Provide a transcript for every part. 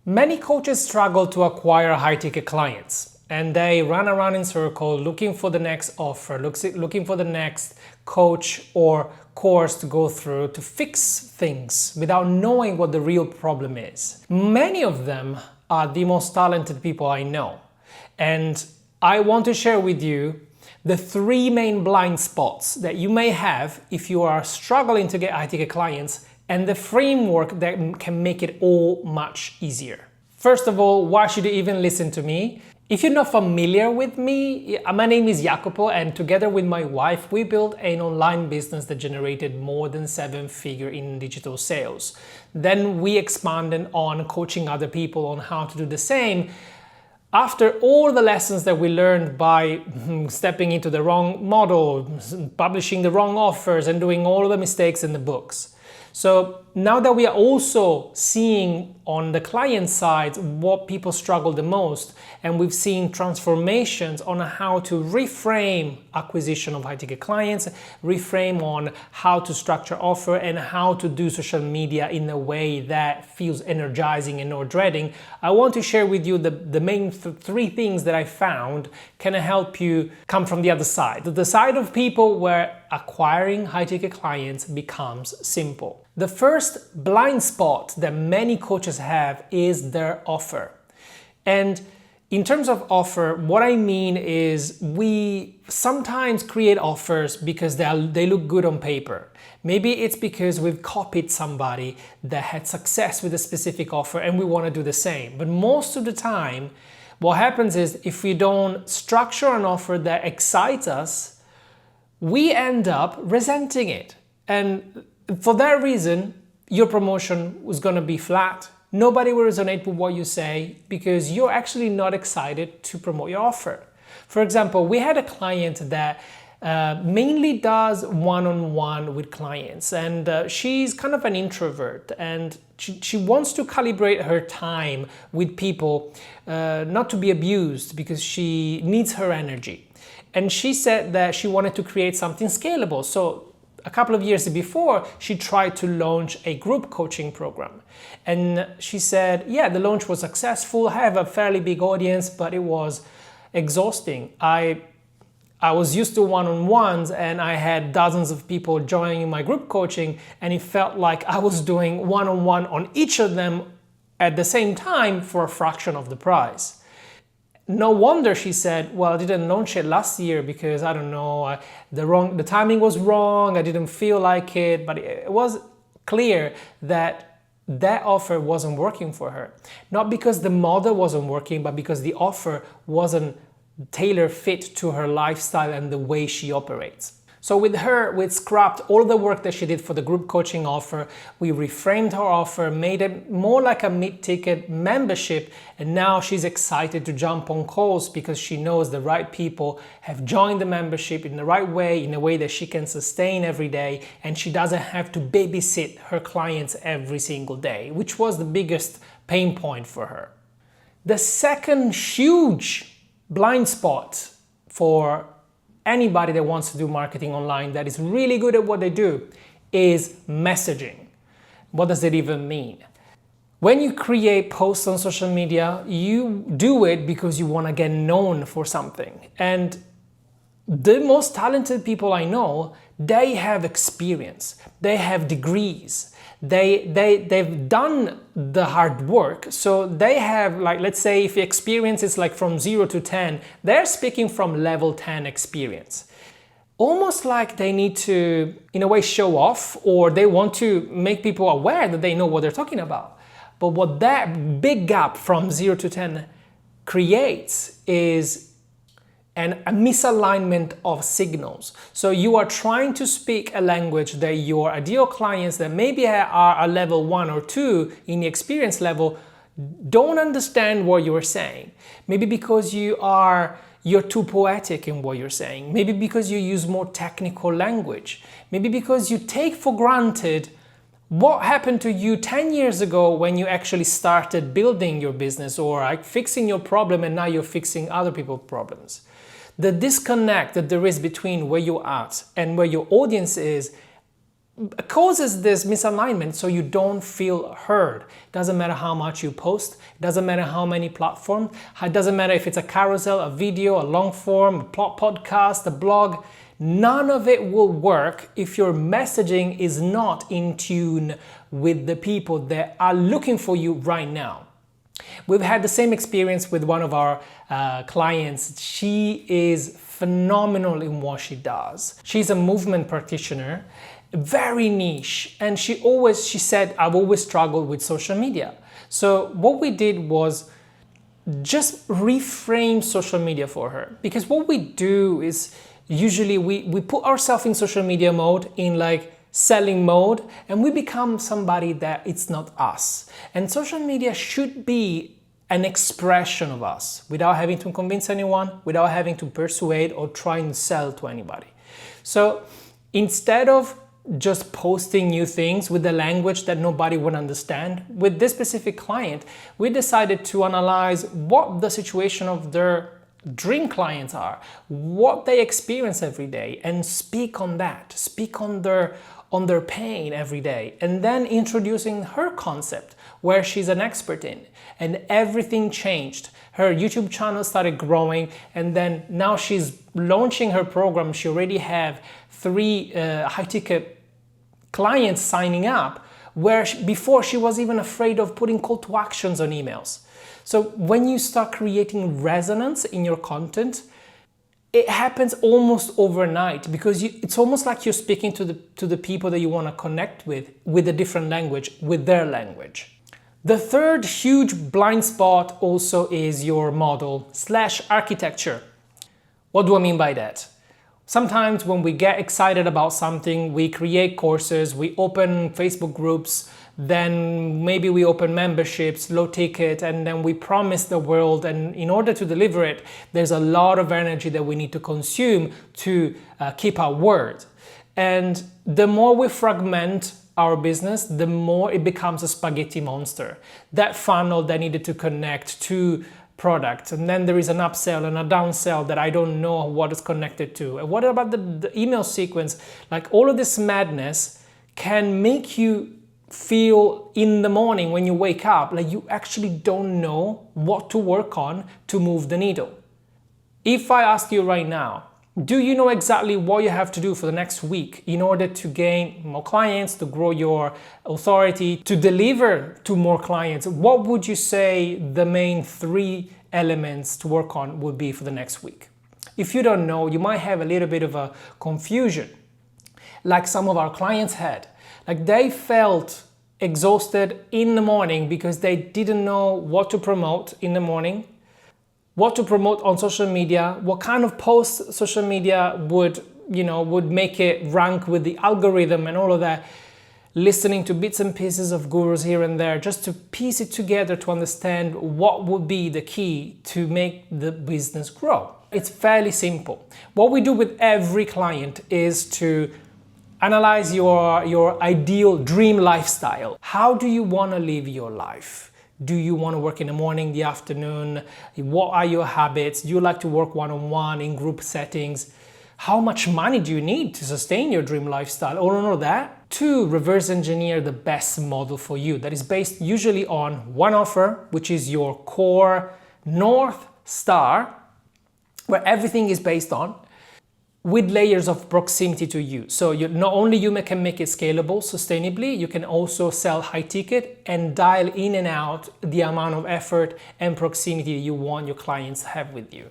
Many coaches struggle to acquire high-ticket clients, and they run around in circles looking for the next offer, looking for the next coach or course to go through to fix things without knowing what the real problem is. Many of them are the most talented people I know, and I want to share with you the 3 main blind spots that you may have if you are struggling to get high-ticket clients, and the framework that can make it all much easier. First of all, why should you even listen to me? If you're not familiar with me, my name is Iacopo, and together with my wife, we built an online business that generated more than 7-figure in digital sales. Then we expanded on coaching other people on how to do the same. After all the lessons that we learned by stepping into the wrong model, publishing the wrong offers, and doing all the mistakes in the books. So now that we are also seeing on the client side what people struggle the most, and we've seen transformations on how to reframe acquisition of high-ticket clients, reframe on how to structure offer, and how to do social media in a way that feels energizing and not dreading, I want to share with you the main 3 things that I found can help you come from the other side, the side of people where acquiring high-ticket clients becomes simple. The first blind spot that many coaches have is their offer. And in terms of offer, what I mean is we sometimes create offers because they look good on paper. Maybe it's because we've copied somebody that had success with a specific offer and we want to do the same. But most of the time, what happens is if we don't structure an offer that excites us, we end up resenting it. And for that reason, your promotion was going to be flat. Nobody will resonate with what you say because you're actually not excited to promote your offer. For example, we had a client that mainly does one-on-one with clients, and she's kind of an introvert, and she wants to calibrate her time with people not to be abused because she needs her energy. And she said that she wanted to create something scalable. So a couple of years before, she tried to launch a group coaching program. And she said, yeah, the launch was successful. I have a fairly big audience, but it was exhausting. I was used to one-on-ones and I had dozens of people joining my group coaching, and it felt like I was doing one-on-one on each of them at the same time for a fraction of the price. No wonder, she said, well, I didn't launch it last year because, I don't know, the timing was wrong, I didn't feel like it, but it was clear that that offer wasn't working for her. Not because the model wasn't working, but because the offer wasn't tailor fit to her lifestyle and the way she operates. So with her, we scrapped all the work that she did for the group coaching offer. We reframed her offer, made it more like a mid-ticket membership, and now she's excited to jump on calls because she knows the right people have joined the membership in the right way, in a way that she can sustain every day, and she doesn't have to babysit her clients every single day, which was the biggest pain point for her. The second huge blind spot for anybody that wants to do marketing online that is really good at what they do is messaging. What does it even mean? When you create posts on social media, you do it because you want to get known for something. And the most talented people I know, they have experience, they have degrees, they've done the hard work. So they have, like, let's say if the experience is like from 0 to 10, they're speaking from level 10 experience. Almost like they need to, in a way, show off, or they want to make people aware that they know what they're talking about. But what that big gap from 0 to 10 creates is a misalignment of signals. So you are trying to speak a language that your ideal clients that maybe are a level 1 or 2 in the experience level don't understand what you're saying. Maybe because you're too poetic in what you're saying. Maybe because you use more technical language. Maybe because you take for granted what happened to you 10 years ago when you actually started building your business, or like fixing your problem and now you're fixing other people's problems. The disconnect that there is between where you're at and where your audience is causes this misalignment, so you don't feel heard. It doesn't matter how much you post, it doesn't matter how many platforms, it doesn't matter if it's a carousel, a video, a long form, a podcast, a blog. None of it will work if your messaging is not in tune with the people that are looking for you right now. We've had the same experience with one of our clients. She is phenomenal in what she does. She's a movement practitioner, very niche, and she said, I've always struggled with social media. So what we did was just reframe social media for her, because what we do is usually we put ourselves in social media mode, in like selling mode, and we become somebody that it's not us. And social media should be an expression of us without having to convince anyone, without having to persuade or trying to sell to anybody. So instead of just posting new things with the language that nobody would understand, with this specific client, we decided to analyze what the situation of their dream clients are, what they experience every day, and speak on that, speak on their pain every day, and then introducing her concept where she's an expert in, and everything changed. Her YouTube channel started growing, and then now she's launching her program. She already have 3 high-ticket clients signing up, where before she was even afraid of putting call to actions on emails. So when you start creating resonance in your content, it happens almost overnight, because it's almost like you're speaking to the people that you want to connect with a different language, with their language. The third huge blind spot also is your model/architecture. What do I mean by that? Sometimes when we get excited about something, we create courses, we open Facebook groups, then maybe we open memberships, low ticket, and then we promise the world. And in order to deliver it, there's a lot of energy that we need to consume to keep our word. And the more we fragment our business, the more it becomes a spaghetti monster. That funnel that needed to connect to product, and then there is an upsell and a downsell that I don't know what is connected to. And what about the email sequence? Like, all of this madness can make you feel in the morning when you wake up like you actually don't know what to work on to move the needle. If I ask you right now, do you know exactly what you have to do for the next week in order to gain more clients, to grow your authority, to deliver to more clients? What would you say the main 3 elements to work on would be for the next week? If you don't know, you might have a little bit of a confusion, like some of our clients had. Like, they felt exhausted in the morning because they didn't know what to promote in the morning, what to promote on social media, what kind of posts social media would make it rank with the algorithm and all of that, listening to bits and pieces of gurus here and there, just to piece it together to understand what would be the key to make the business grow. It's fairly simple. What we do with every client is to analyze your ideal dream lifestyle. How do you want to live your life? Do you want to work in the morning, the afternoon? What are your habits? Do you like to work one-on-one in group settings? How much money do you need to sustain your dream lifestyle? All of that. To reverse engineer the best model for you that is based usually on one offer, which is your core North Star, where everything is based on, with layers of proximity to you. So not only you can make it scalable sustainably, you can also sell high ticket and dial in and out the amount of effort and proximity you want your clients to have with you.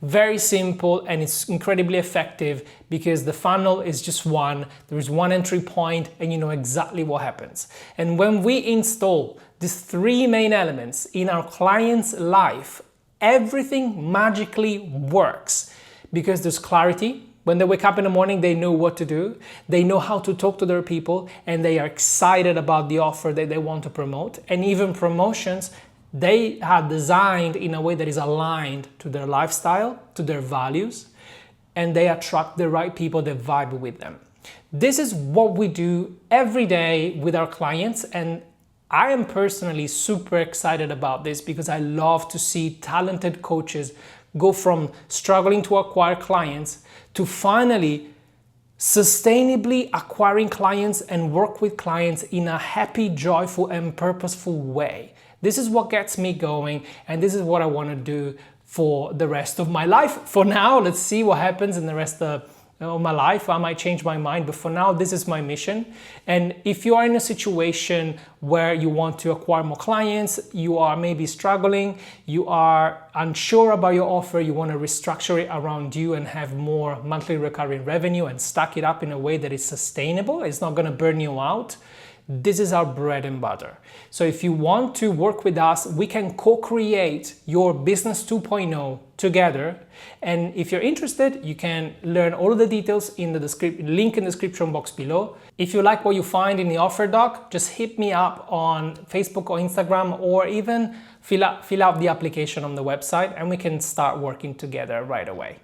Very simple, and it's incredibly effective because the funnel is just one. There is one entry point and you know exactly what happens. And when we install these 3 main elements in our client's life, everything magically works because there's clarity. When they wake up in the morning, they know what to do, they know how to talk to their people, and they are excited about the offer that they want to promote. And even promotions, they are designed in a way that is aligned to their lifestyle, to their values, and they attract the right people that vibe with them. This is what we do every day with our clients, and I am personally super excited about this because I love to see talented coaches go from struggling to acquire clients to finally sustainably acquiring clients and work with clients in a happy, joyful, and purposeful way. This is what gets me going, and this is what I want to do for the rest of my life. For now, let's see what happens in the rest of my life. I might change my mind, but for now, this is my mission. And if you are in a situation where you want to acquire more clients, you are maybe struggling, you are unsure about your offer, you want to restructure it around you and have more monthly recurring revenue and stack it up in a way that is sustainable, it's not going to burn you out. This is our bread and butter. So if you want to work with us, we can co-create your business 2.0 together. And if you're interested, you can learn all of the details in the link in the description box below. If you like what you find in the offer doc, just hit me up on Facebook or Instagram, or even fill out the application on the website, and we can start working together right away.